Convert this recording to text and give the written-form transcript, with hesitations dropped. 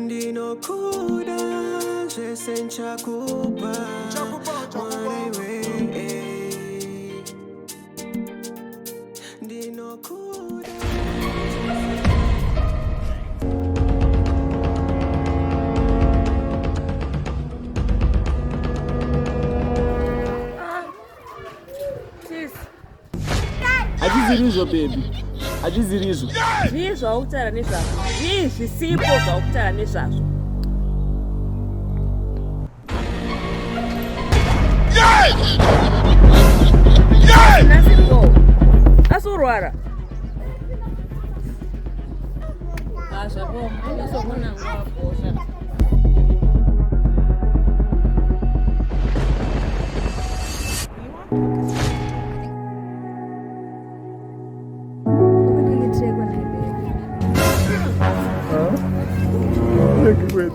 ndinokuda zvese nchakupa mwariwe ndinokuda. Achizirizvo baby, achizirizvo. Zvii zvaukutaura nezvazvo? Zvii zvisipo zvaukutaura nezvazvo? Nasiriwo. Asurwara. Zvapo, ndisomona ngakosha. Wait.